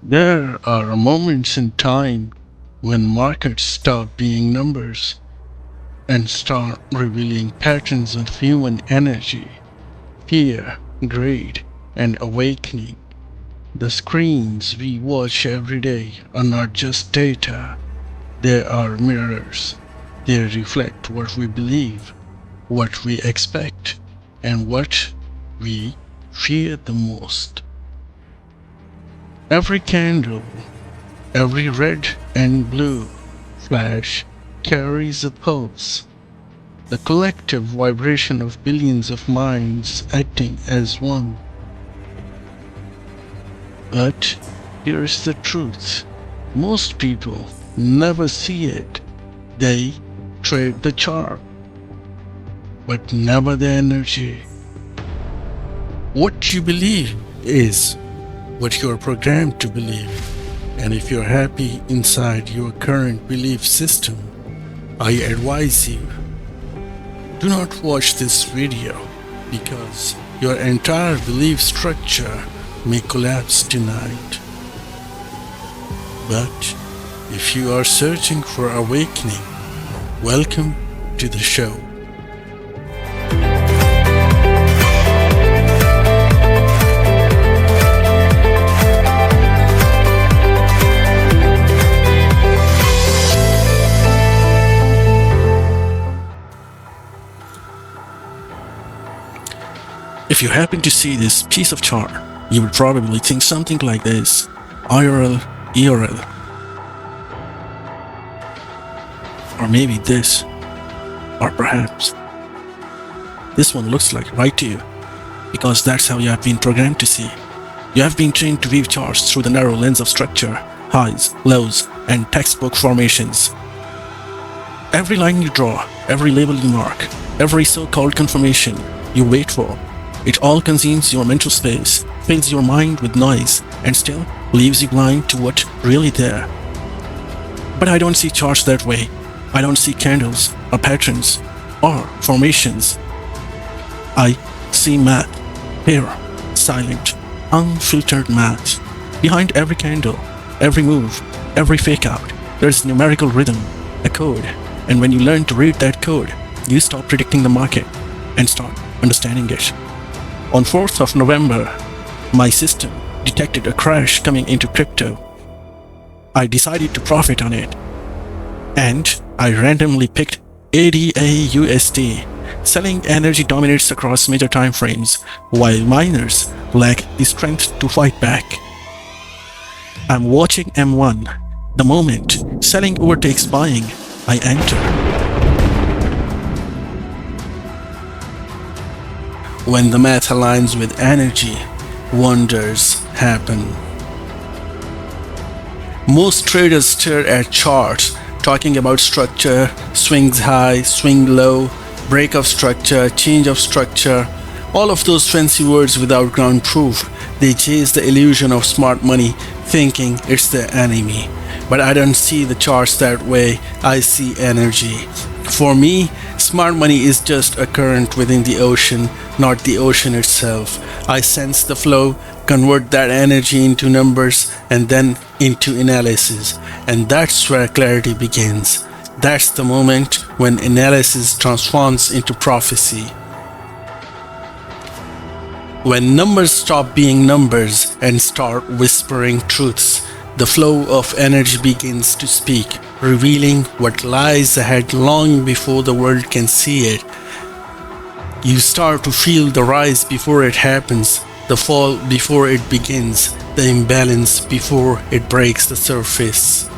There are moments in time when markets stop being numbers and start revealing patterns of human energy, fear, greed, and awakening. The screens we watch every day are not just data, they are mirrors. They reflect what we believe, what we expect, and what we fear the most. Every candle, every red and blue flash carries a pulse, the collective vibration of billions of minds acting as one. But here's the truth: most people never see it. They trade the chart, but never the energy. What you believe is what you're programmed to believe. And if you're happy inside your current belief system, I advise you, do not watch this video because your entire belief structure may collapse tonight. But if you are searching for awakening, welcome to the show. If you happen to see this piece of chart, you would probably think something like this: IRL, ERL, or maybe this, or perhaps this one looks like right to you, because that's how you have been programmed to see. You have been trained to view charts through the narrow lens of structure, highs, lows, and textbook formations. Every line you draw, every label you mark, every so-called confirmation you wait for, it all consumes your mental space, fills your mind with noise, and still leaves you blind to what's really there. But I don't see charts that way. I don't see candles, or patterns, or formations. I see math, pure, silent, unfiltered math. Behind every candle, every move, every fake out, there's numerical rhythm, a code. And when you learn to read that code, you stop predicting the market and start understanding it. On 4th of November, my system detected a crash coming into crypto. I decided to profit on it, and I randomly picked ADA-USD. Selling energy dominates across major timeframes, while miners lack the strength to fight back. I'm watching M1. The moment selling overtakes buying, I enter. When the math aligns with energy, wonders happen. Most traders stare at charts, talking about structure, swings high, swing low, break of structure, change of structure, all of those fancy words without ground proof. They chase the illusion of smart money, thinking it's the enemy. But I don't see the charts that way. I see energy. For me, smart money is just a current within the ocean, not the ocean itself. I sense the flow, convert that energy into numbers and then into analysis. And that's where clarity begins. That's the moment when analysis transforms into prophecy. When numbers stop being numbers and start whispering truths, the flow of energy begins to speak, revealing what lies ahead long before the world can see it. You start to feel the rise before it happens, the fall before it begins, the imbalance before it breaks the surface.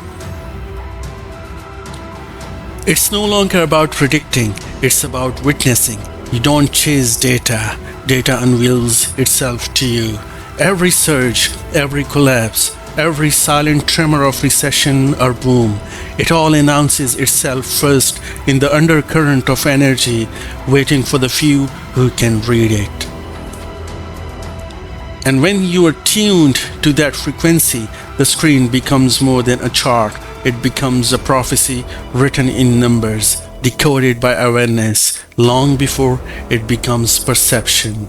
It's no longer about predicting, it's about witnessing. You don't chase data, data unveils itself to you. Every surge, every collapse, every silent tremor of recession or boom, it all announces itself first in the undercurrent of energy, waiting for the few who can read it. And when you are tuned to that frequency, the screen becomes more than a chart. It becomes a prophecy written in numbers, decoded by awareness, long before it becomes perception.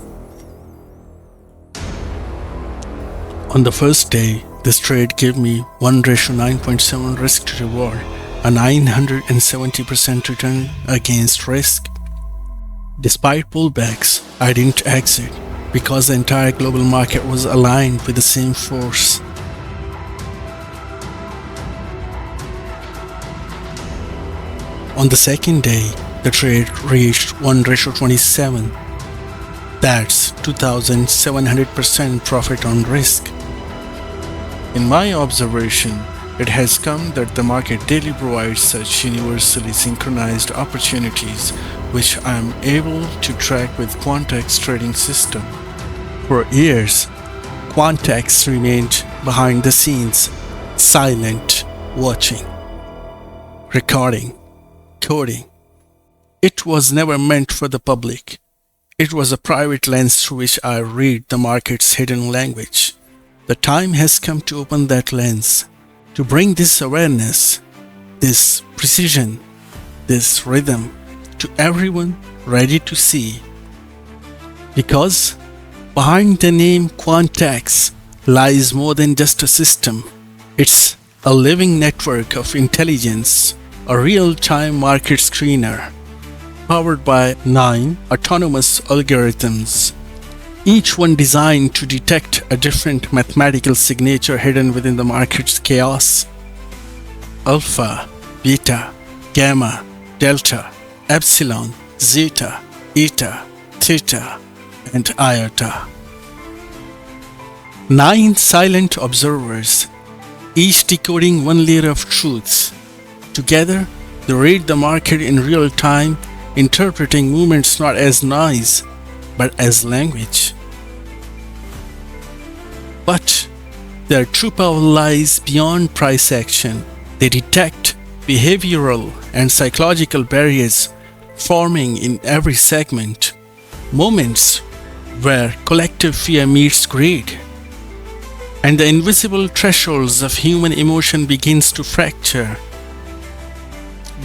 On the first day, This trade gave me 1:9.7 risk to reward, a 970% return against risk. Despite pullbacks, I didn't exit because the entire global market was aligned with the same force. On the second day, the trade reached 1:27. That's 2,700% profit on risk. In my observation, it has come that the market daily provides such universally synchronized opportunities which I am able to track with Quant X Trading System. For years, Quant X remained behind the scenes, silent, watching, recording, coding. It was never meant for the public. It was a private lens through which I read the market's hidden language. The time has come to open that lens, to bring this awareness, this precision, this rhythm to everyone ready to see. Because behind the name Quant X lies more than just a system. It's a living network of intelligence, a real-time market screener, powered by 9 autonomous algorithms, each one designed to detect a different mathematical signature hidden within the market's chaos. Alpha, beta, gamma, delta, epsilon, zeta, eta, theta, and iota. 9 silent observers, each decoding one layer of truths. Together, they read the market in real time, interpreting movements not as noise, but as language. But their true power lies beyond price action. They detect behavioral and psychological barriers forming in every segment, moments where collective fear meets greed, and the invisible thresholds of human emotion begins to fracture.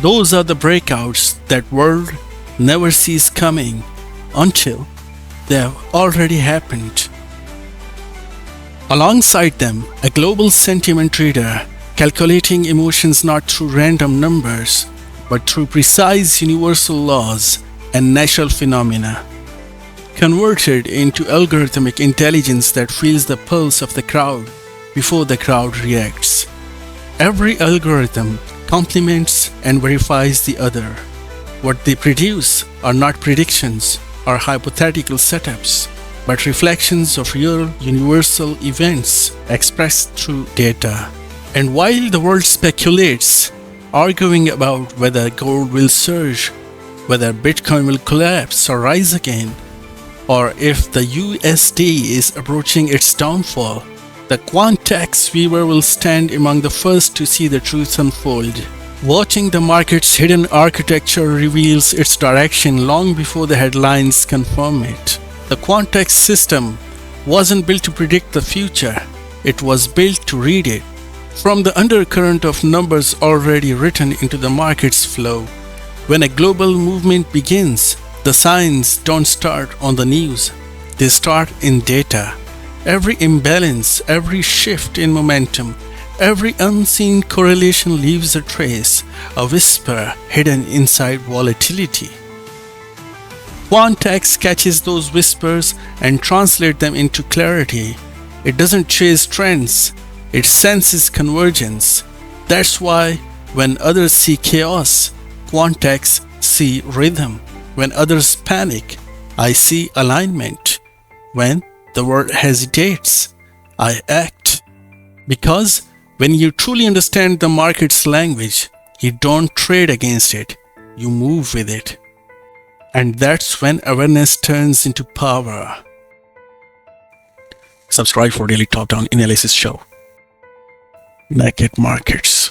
Those are the breakouts that world never sees coming until they have already happened. Alongside them, a global sentiment reader calculating emotions not through random numbers, but through precise universal laws and natural phenomena, converted into algorithmic intelligence that feels the pulse of the crowd before the crowd reacts. Every algorithm complements and verifies the other. What they produce are not predictions or hypothetical setups, but reflections of real universal events expressed through data. And while the world speculates, arguing about whether gold will surge, whether Bitcoin will collapse or rise again, or if the USD is approaching its downfall, the Quant X viewer will stand among the first to see the truth unfold. Watching the market's hidden architecture reveals its direction long before the headlines confirm it. The Quant X system wasn't built to predict the future, it was built to read it. From the undercurrent of numbers already written into the market's flow, when a global movement begins, the signs don't start on the news, they start in data. Every imbalance, every shift in momentum, every unseen correlation leaves a trace, a whisper hidden inside volatility. Quant X catches those whispers and translates them into clarity. It doesn't chase trends, it senses convergence. That's why when others see chaos, Quant X see rhythm. When others panic, I see alignment. When the world hesitates, I act. Because when you truly understand the market's language, you don't trade against it, you move with it. And that's when awareness turns into power. Subscribe for daily top-down analysis show. Naked Markets.